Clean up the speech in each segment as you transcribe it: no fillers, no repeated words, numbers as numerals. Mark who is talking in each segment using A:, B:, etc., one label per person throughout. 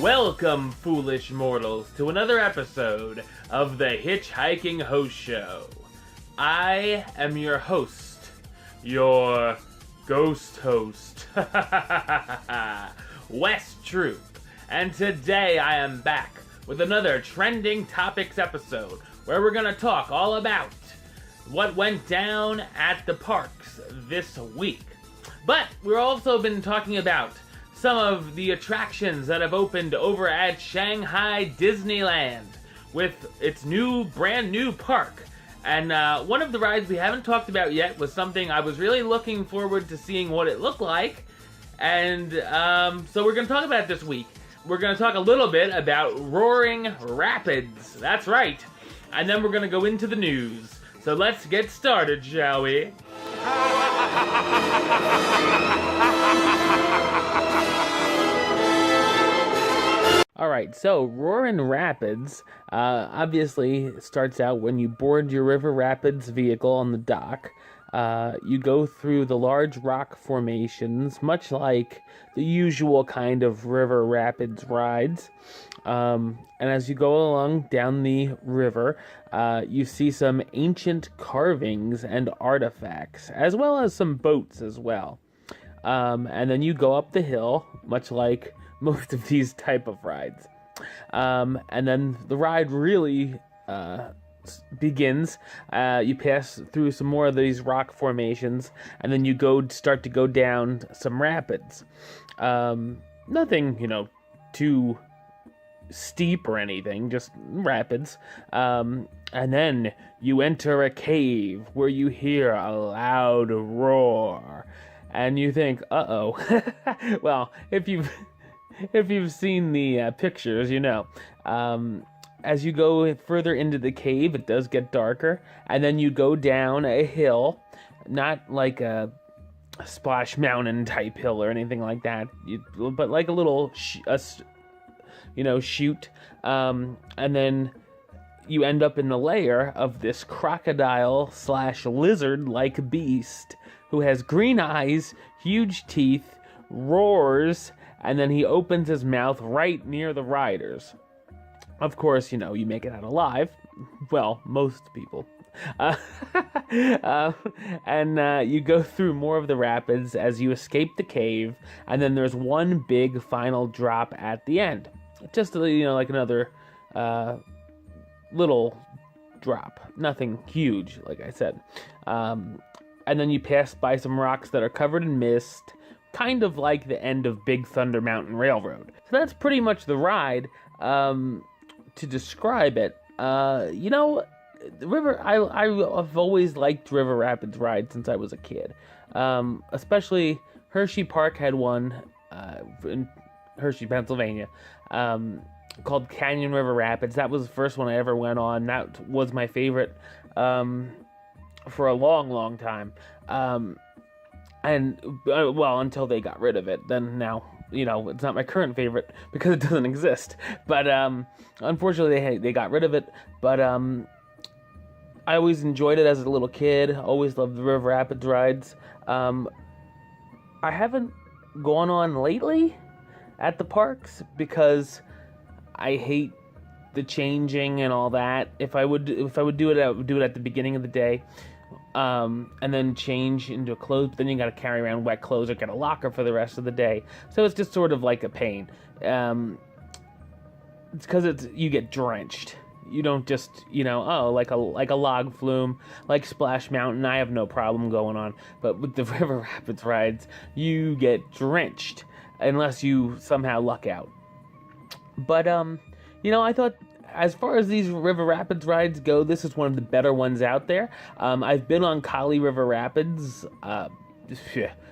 A: Welcome, foolish mortals, to another episode of the HitchHiking Host Show. I am your host, your ghost host, Wes Troop, and today I am back with another Trending Topics episode where we're going to talk all about what went down at the parks this week. But we've also been talking about some of the attractions that have opened over at Shanghai Disneyland with its brand new park. And one of the rides we haven't talked about yet was something I was really looking forward to seeing what it looked like. And so we're going to talk about it this week. We're going to talk a little bit about Roaring Rapids. That's right. And then we're going to go into the news. So let's get started, shall we? Alright, so Roaring Rapids obviously starts out when you board your River Rapids vehicle on the dock. You go through the large rock formations, much like the usual kind of River Rapids rides. And as you go along down the river, you see some ancient carvings and artifacts, as well as some boats as well. And then you go up the hill, much like most of these type of rides. And then the ride really begins. You pass through some more of these rock formations, and then you start to go down some rapids. Nothing, too steep or anything, just rapids. And then you enter a cave where you hear a loud roar, and you think, uh-oh. Well, if you've seen the pictures, you know. As you go further into the cave, it does get darker, and then you go down a hill, not like a Splash Mountain type hill or anything like that, but like a little, chute, and then you end up in the lair of this crocodile/lizard-like beast who has green eyes, huge teeth, roars, and then he opens his mouth right near the riders. Of course, you make it out alive. Well, most people. And you go through more of the rapids as you escape the cave, and then there's one big final drop at the end. Just, like another little drop. Nothing huge, like I said. And then you pass by some rocks that are covered in mist, kind of like the end of Big Thunder Mountain Railroad. So that's pretty much the ride. To describe it, the river, I've always liked River Rapids rides since I was a kid. Especially Hershey Park had one in Hershey, Pennsylvania, called Canyon River Rapids. That was the first one I ever went on. That was my favorite for a long, long time. Until they got rid of it. Then now, it's not my current favorite because it doesn't exist. But unfortunately, they got rid of it. But I always enjoyed it as a little kid. Always loved the River Rapids rides. I haven't gone on lately at the parks because I hate the changing and all that. If I would do it, I would do it at the beginning of the day. And then change into clothes, but then you gotta carry around wet clothes or get a locker for the rest of the day. So it's just sort of like a pain. It's because you get drenched. You don't just, like a log flume, like Splash Mountain, I have no problem going on. But with the River Rapids rides, you get drenched unless you somehow luck out. But, I thought, as far as these River Rapids rides go, this is one of the better ones out there. I've been on Kali River Rapids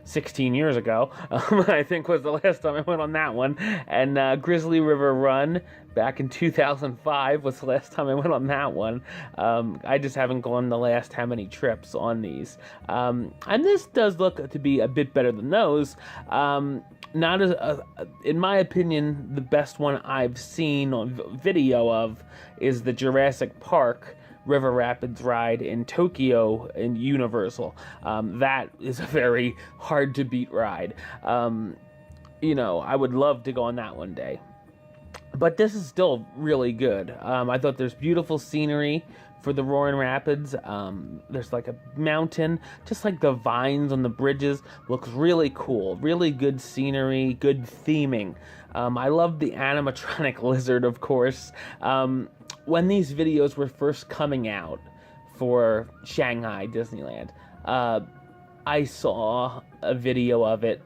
A: 16 years ago, I think was the last time I went on that one. And Grizzly River Run back in 2005 was the last time I went on that one. I just haven't gone the last how many trips on these. And this does look to be a bit better than those. Not as, in my opinion, the best one I've seen on video of is the Jurassic Park River Rapids ride in Tokyo in Universal. That is a very hard to beat ride. I would love to go on that one day. But this is still really good. I thought there's beautiful scenery for the Roaring Rapids. There's like a mountain, just like the vines on the bridges. Looks really cool. Really good scenery, good theming. I love the animatronic lizard, of course. When these videos were first coming out for Shanghai Disneyland, I saw a video of it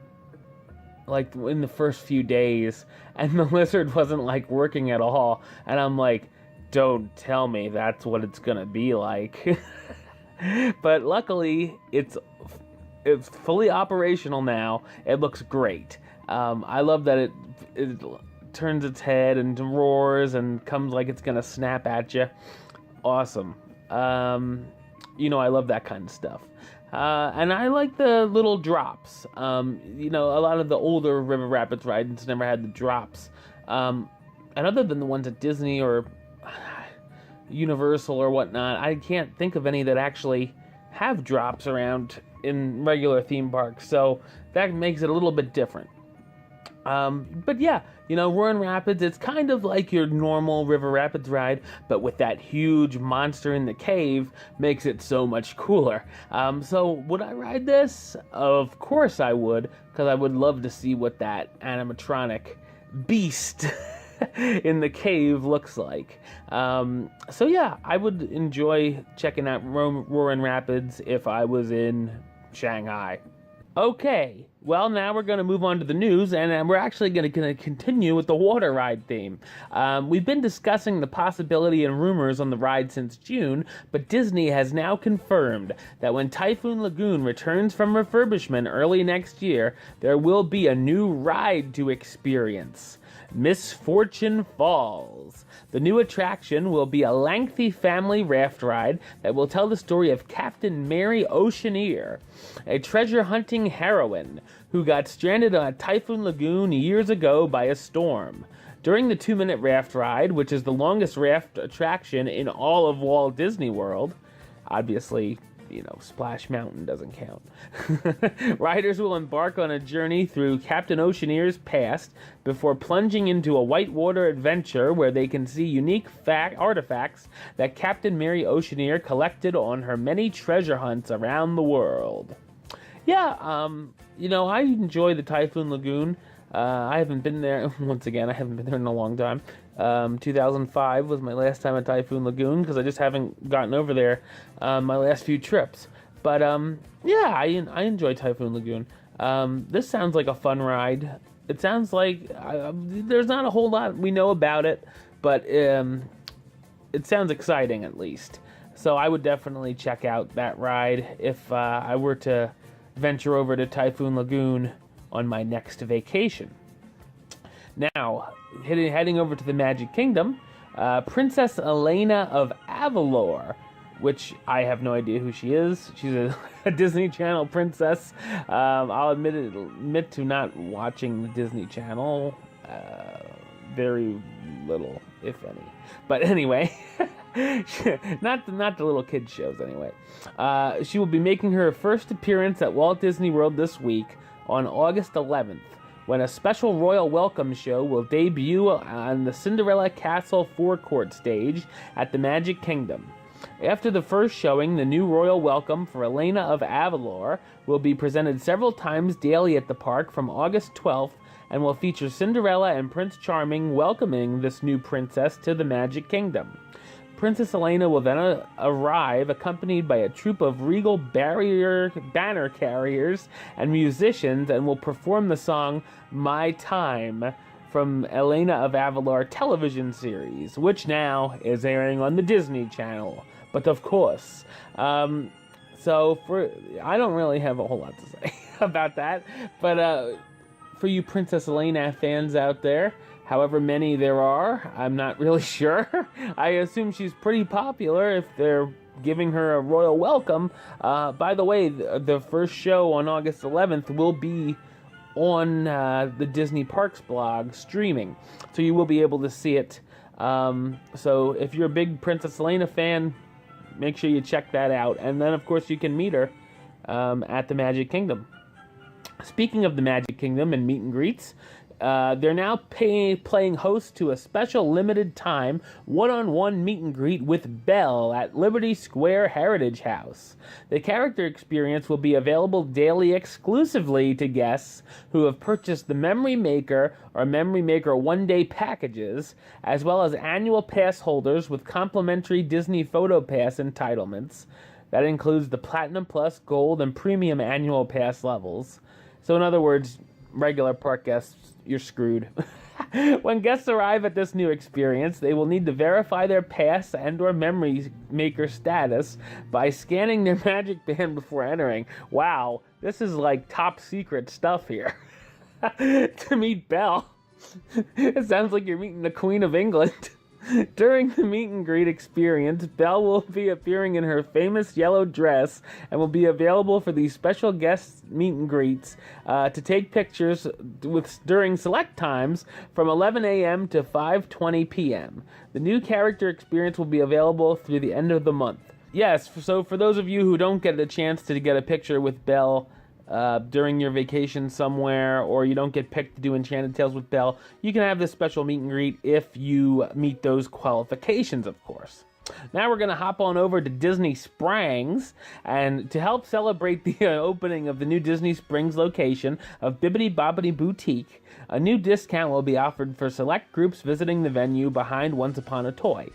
A: like in the first few days, and the lizard wasn't like working at all, and I'm like, don't tell me that's what it's gonna be like. But luckily it's fully operational now. It looks great. I love that it turns its head and roars and comes like it's gonna snap at you. Awesome. I love that kind of stuff. And I like the little drops. A lot of the older River Rapids rides never had the drops. And other than the ones at Disney or Universal or whatnot, I can't think of any that actually have drops around in regular theme parks. So that makes it a little bit different. But yeah, Roaring Rapids, it's kind of like your normal River Rapids ride, but with that huge monster in the cave makes it so much cooler. So would I ride this? Of course I would, because I would love to see what that animatronic beast in the cave looks like. So yeah, I would enjoy checking out Roaring Rapids if I was in Shanghai. Okay, well, now we're going to move on to the news, and we're actually going to continue with the water ride theme. We've been discussing the possibility and rumors on the ride since June, but Disney has now confirmed that when Typhoon Lagoon returns from refurbishment early next year, there will be a new ride to experience. Misfortune Falls. The new attraction will be a lengthy family raft ride that will tell the story of Captain Mary Oceaneer, a treasure hunting heroine who got stranded on a Typhoon Lagoon years ago by a storm. During the 2-minute raft ride, which is the longest raft attraction in all of Walt Disney World, obviously, Splash Mountain doesn't count. Riders will embark on a journey through Captain Oceaneer's past before plunging into a whitewater adventure where they can see unique artifacts that Captain Mary Oceaneer collected on her many treasure hunts around the world. Yeah, I enjoy the Typhoon Lagoon. I haven't been there, once again, I haven't been there in a long time. 2005 was my last time at Typhoon Lagoon, because I just haven't gotten over there my last few trips. But, yeah, I enjoy Typhoon Lagoon. This sounds like a fun ride. It sounds like there's not a whole lot we know about it, but it sounds exciting at least. So I would definitely check out that ride if I were to venture over to Typhoon Lagoon on my next vacation. Now, heading over to the Magic Kingdom, Princess Elena of Avalor, which I have no idea who she is. She's a Disney Channel princess. I'll admit to not watching the Disney Channel. Very little, if any. But anyway, not the little kid shows anyway. She will be making her first appearance at Walt Disney World this week on August 11th, when a special royal welcome show will debut on the Cinderella Castle forecourt stage at the Magic Kingdom. After the first showing, the new royal welcome for Elena of Avalor will be presented several times daily at the park from August 12th and will feature Cinderella and Prince Charming welcoming this new princess to the Magic Kingdom. Princess Elena will then arrive accompanied by a troupe of regal banner carriers and musicians and will perform the song My Time from Elena of Avalor television series, which now is airing on the Disney Channel. But of course, I don't really have a whole lot to say about that, but for you Princess Elena fans out there, however many there are, I'm not really sure. I assume she's pretty popular if they're giving her a royal welcome. By the way, the first show on August 11th will be on the Disney Parks blog streaming, so you will be able to see it. So if you're a big Princess Elena fan, make sure you check that out. And then, of course, you can meet her at the Magic Kingdom. Speaking of the Magic Kingdom and meet and greets, They're now playing host to a special limited time one-on-one meet and greet with Belle at Liberty Square Heritage House. The character experience will be available daily exclusively to guests who have purchased the Memory Maker or Memory Maker one-day packages, as well as annual pass holders with complimentary Disney Photo Pass entitlements. That includes the Platinum Plus, Gold, and Premium annual pass levels. So in other words, regular park guests, you're screwed. When guests arrive at this new experience, they will need to verify their pass and or Memory Maker status by scanning their magic band before entering. Wow, this is like top secret stuff here. To meet Belle. It sounds like you're meeting the Queen of England. During the meet and greet experience, Belle will be appearing in her famous yellow dress and will be available for these special guest meet and greets to take pictures during select times from 11 a.m. to 5:20 p.m. The new character experience will be available through the end of the month. Yes, so for those of you who don't get a chance to get a picture with Belle during your vacation somewhere, or you don't get picked to do Enchanted Tales with Belle, you can have this special meet and greet if you meet those qualifications, of course. Now we're going to hop on over to Disney Springs, and to help celebrate the opening of the new Disney Springs location of Bibbidi Bobbidi Boutique, a new discount will be offered for select groups visiting the venue behind Once Upon a Toy.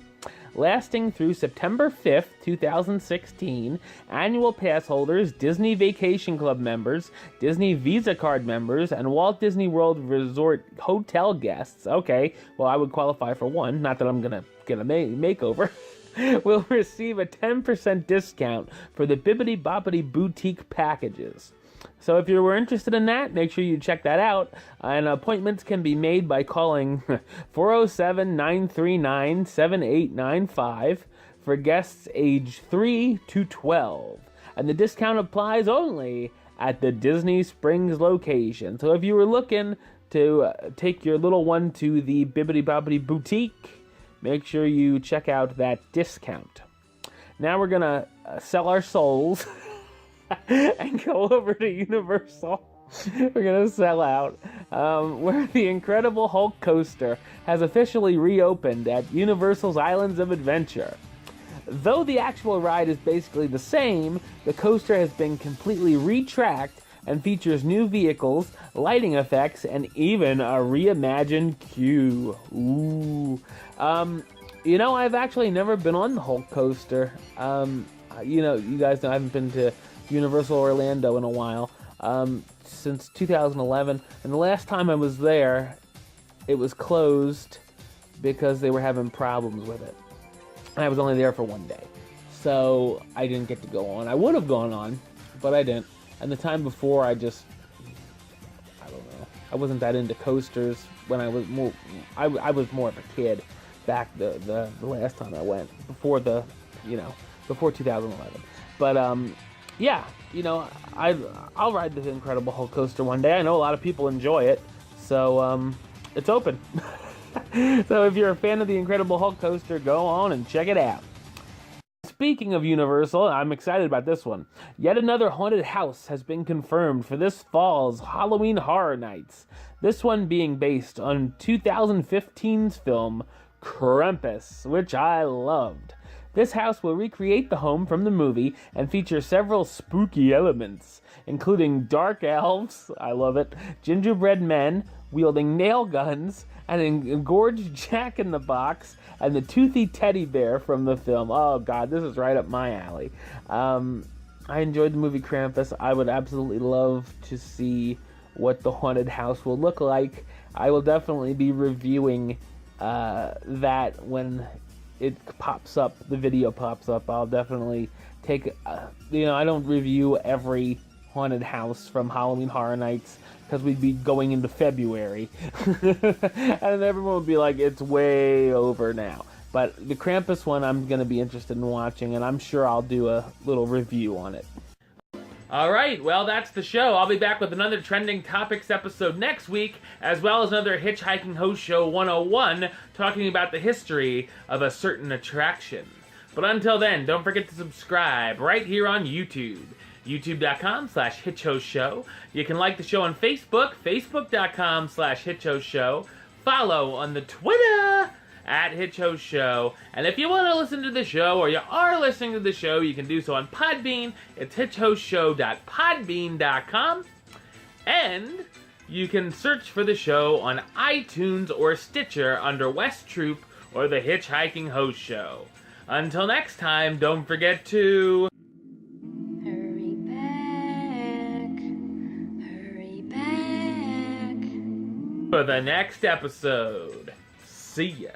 A: Lasting through September 5th, 2016, annual pass holders, Disney Vacation Club members, Disney Visa Card members, and Walt Disney World Resort hotel guests, okay, well, I would qualify for one, not that I'm going to get a makeover, will receive a 10% discount for the Bibbidi Bobbidi Boutique packages. So if you were interested in that, make sure you check that out. And appointments can be made by calling 407-939-7895 for guests age 3 to 12. And the discount applies only at the Disney Springs location. So if you were looking to take your little one to the Bibbidi Bobbidi Boutique, make sure you check out that discount. Now we're going to sell our souls and go over to Universal. We're going to sell out, where the Incredible Hulk coaster has officially reopened at Universal's Islands of Adventure. Though the actual ride is basically the same, the coaster has been completely retracked and features new vehicles, lighting effects, and even a reimagined queue. Ooh. You know, I've actually never been on the Hulk coaster. You guys know I haven't been to Universal Orlando in a while, since 2011, and the last time I was there, it was closed because they were having problems with it, and I was only there for one day, so I didn't get to go on. I would have gone on, but I didn't, and the time before, I don't know, I wasn't that into coasters when I was more, I was more of a kid back the last time I went, before 2011, but, yeah, I'll ride the Incredible Hulk coaster one day. I know a lot of people enjoy it, so it's open. So if you're a fan of the Incredible Hulk coaster, go on and check it out. Speaking of Universal, I'm excited about this one. Yet another haunted house has been confirmed for this fall's Halloween Horror Nights. This one being based on 2015's film Krampus, which I loved. This house will recreate the home from the movie and feature several spooky elements, including dark elves, I love it, gingerbread men wielding nail guns, an engorged Jack-in-the-Box, and the toothy teddy bear from the film. Oh god, this is right up my alley. I enjoyed the movie Krampus. I would absolutely love to see what the haunted house will look like. I will definitely be reviewing that when it pops up, the video pops up. I'll definitely take, I don't review every haunted house from Halloween Horror Nights because we'd be going into February. And everyone would be like, it's way over now. But the Krampus one I'm going to be interested in watching, and I'm sure I'll do a little review on it. Alright, well that's the show. I'll be back with another Trending Topics episode next week, as well as another Hitchhiking Host Show 101, talking about the history of a certain attraction. But until then, don't forget to subscribe right here on YouTube. youtube.com/HitchHostShow. You can like the show on Facebook, facebook.com/HitchHostShow. Follow on the Twitter @HitchHostShow. And if you want to listen to the show, or you are listening to the show, you can do so on Podbean. It's hitchhostshow.podbean.com. And you can search for the show on iTunes or Stitcher under West Troop or the Hitchhiking Host Show. Until next time, don't forget to...
B: Hurry back,
A: for the next episode. See ya.